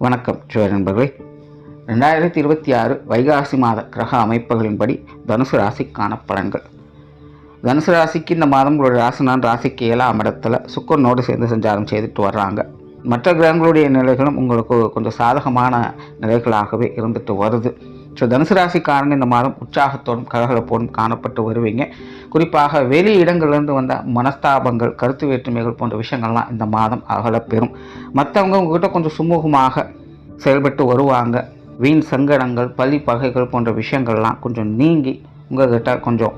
வணக்கம் ஜோதி நண்பர்களே. 2026 வைகாசி மாத கிரக அமைப்புகளின்படி தனுசு ராசிக்கான பலன்கள். தனுசு ராசிக்கு இந்த மாதம் ஒரு ராசினான் ராசிக்கு 7ஆம் இடத்துல சுக்கிரனோடு சேர்ந்து சஞ்சாரம் செய்துட்டு வர்றாங்க. மற்ற கிரகங்களுடைய நிலைகளும் உங்களுக்கு கொஞ்சம் சாதகமான நிலைகளாகவே இருந்துட்டு வருது. ஸோ தனுசு ராசிக்காரங்க இந்த மாதம் உற்சாகத்தோடும் கலகலப்போடும் காணப்பட்டு வருவீங்க. குறிப்பாக வெளி இடங்கள்லேருந்து வந்த மனஸ்தாபங்கள், கருத்து வேற்றுமைகள் போன்ற விஷயங்கள்லாம் இந்த மாதம் அகலப்பெறும். மற்றவங்க உங்ககிட்ட கொஞ்சம் சுமூகமாக செயல்பட்டு வருவாங்க. வீண் சங்கடங்கள், பழி பகைகள் போன்ற விஷயங்கள்லாம் கொஞ்சம் நீங்கி உங்கள்கிட்ட கொஞ்சம்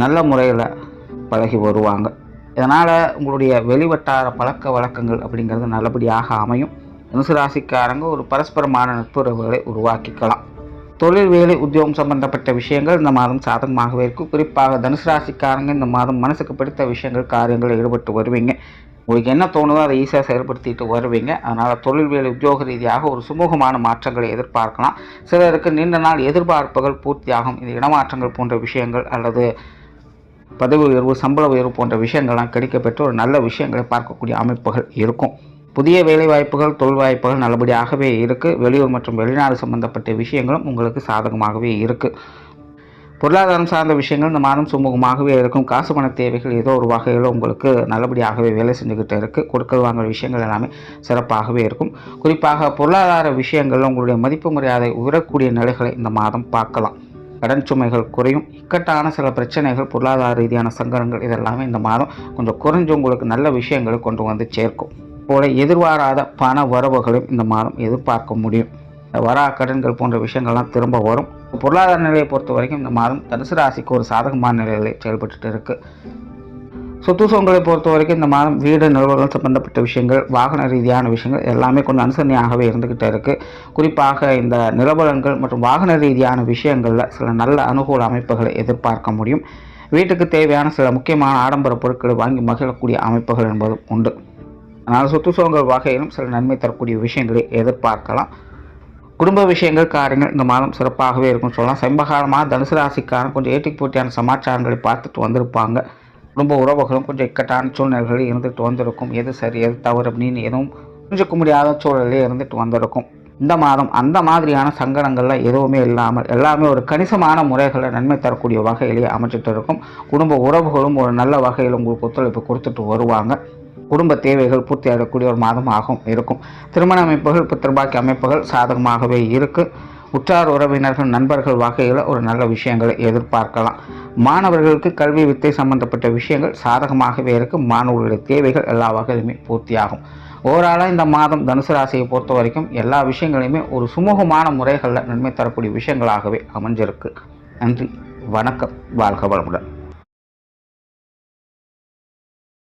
நல்ல முறையில் பழகி வருவாங்க. இதனால் உங்களுடைய வெளிவட்டார பழக்க வழக்கங்கள் அப்படிங்கிறது நல்லபடியாக அமையும். தனுசு ராசிக்காரங்க ஒரு பரஸ்பரமான நட்புறவுகளை உருவாக்கிக்கலாம். தொழில், வேலை, உத்தியோகம் சம்பந்தப்பட்ட விஷயங்கள் இந்த மாதம் சாதகமாகவே இருக்கும். குறிப்பாக தனுசு ராசிக்காரங்க இந்த மாதம் மனசுக்கு பிடித்த விஷயங்கள், காரியங்களில் ஈடுபட்டு வருவீங்க. உங்களுக்கு என்ன தோணுதோ அதை ஈஸியாக செயல்படுத்திட்டு வருவீங்க. அதனால் தொழில், வேலை, உத்தியோக ரீதியாக ஒரு சுமூகமான மாற்றங்களை எதிர்பார்க்கலாம். சிலருக்கு நீண்ட நாள் எதிர்பார்ப்புகள் பூர்த்தியாகும். இது இடமாற்றங்கள் போன்ற விஷயங்கள் அல்லது பதவி உயர்வு, சம்பள உயர்வு போன்ற விஷயங்கள்லாம் கிடைக்கப்பெற்று ஒரு நல்ல விஷயங்களை பார்க்கக்கூடிய அமைப்புகள் இருக்கும். புதிய வேலை வாய்ப்புகள், தொழில் வாய்ப்புகள் நல்லபடியாகவே இருக்குது. வெளியூர் மற்றும் வெளிநாடு சம்பந்தப்பட்ட விஷயங்களும் உங்களுக்கு சாதகமாகவே இருக்குது. பொருளாதாரம் சார்ந்த விஷயங்கள் இந்த மாதம் சுமூகமாகவே இருக்கும். காசு பண தேவைகள் ஏதோ ஒரு வகையில் உங்களுக்கு நல்லபடியாகவே வேலை செஞ்சுக்கிட்டு இருக்குது. கொடுக்கல் வாங்குற விஷயங்கள் எல்லாமே சிறப்பாகவே இருக்கும். குறிப்பாக பொருளாதார விஷயங்கள் உங்களுடைய மதிப்பு மரியாதை உயரக்கூடிய நிலைகளை இந்த மாதம் பார்க்கலாம். கடன் சுமைகள் குறையும். இக்கட்டான சில பிரச்சனைகள், பொருளாதார ரீதியான சங்கடங்கள் இதெல்லாமே இந்த மாதம் கொஞ்சம் குறைஞ்சு உங்களுக்கு நல்ல விஷயங்களை கொண்டு வந்து சேர்க்கும். போல எதிர்பாராத பண வரவுகளையும் இந்த மாதம் எதிர்பார்க்க முடியும். வரா கடன்கள் போன்ற விஷயங்கள்லாம் திரும்ப வரும். பொருளாதார நிலையை பொறுத்த வரைக்கும் இந்த மாதம் தனுசு ராசிக்கு ஒரு சாதகமான நிலைகளை செயல்பட்டு இருக்கு. சொத்து சுகங்களை பொறுத்த வரைக்கும் இந்த மாதம் வீடு, நிறுவனங்கள் சம்பந்தப்பட்ட விஷயங்கள், வாகன ரீதியான விஷயங்கள் எல்லாமே கொஞ்சம் அனுசரணையாகவே இருந்துகிட்டே இருக்கு. குறிப்பாக இந்த நிலபலன்கள் மற்றும் வாகன ரீதியான விஷயங்களில் சில நல்ல அனுகூல அமைப்புகளை எதிர்பார்க்க முடியும். வீட்டுக்கு தேவையான சில முக்கியமான ஆடம்பர பொருட்களை வாங்கி மகிழக்கூடிய அமைப்புகள் என்பதும் உண்டு. அதனால் சொத்து சுகங்கள் வகையிலும் சில நன்மை தரக்கூடிய விஷயங்களை எதிர்பார்க்கலாம். குடும்ப விஷயங்கள், காரியங்கள் இந்த மாதம் சிறப்பாகவே இருக்கும்னு சொல்லலாம். சமீபகாலமாக தனுசு ராசிக்காரன் கொஞ்சம் ஏட்டிக்கு போட்டியான சமாச்சாரங்களை பார்த்துட்டு வந்திருப்பாங்க. குடும்ப உறவுகளும் கொஞ்சம் இக்கட்டான சூழ்நிலைகளில் இருந்துட்டு வந்திருக்கும். எது சரி எது தவறு அப்படின்னு எதுவும் புரிஞ்சிக்க முடியாத சூழலிலே இருந்துட்டு வந்திருக்கும். இந்த மாதம் அந்த மாதிரியான சங்கடங்கள்லாம் எதுவுமே இல்லாமல் எல்லாமே ஒரு கணிசமான முறைகளில் நன்மை தரக்கூடிய வகையிலேயே அமைச்சிட்டு இருக்கும். குடும்ப உறவுகளும் ஒரு நல்ல வகையில் உங்களுக்கு ஒத்துழைப்பு கொடுத்துட்டு வருவாங்க. குடும்ப தேவைகள் பூர்த்தி அடையக்கூடிய ஒரு மாதமாகவும் இருக்கும். திருமண அமைப்புகள், புத்திரபாக்கிய அமைப்புகள் சாதகமாகவே இருக்குது. உற்றார் உறவினர்கள், நண்பர்கள் வகையில் ஒரு நல்ல விஷயங்களை எதிர்பார்க்கலாம். மாணவர்களுக்கு கல்வி, வித்தை சம்பந்தப்பட்ட விஷயங்கள் சாதகமாகவே இருக்குது. மாணவர்களுடைய தேவைகள் எல்லா வகையிலுமே பூர்த்தியாகும். ஓவராலாக இந்த மாதம் தனுசு ராசியை பொறுத்த வரைக்கும் எல்லா விஷயங்களையுமே ஒரு சுமூகமான முறைகளில் நன்மை தரக்கூடிய விஷயங்களாகவே அமைஞ்சிருக்கு. நன்றி, வணக்கம், வாழ்க வளமுடன்.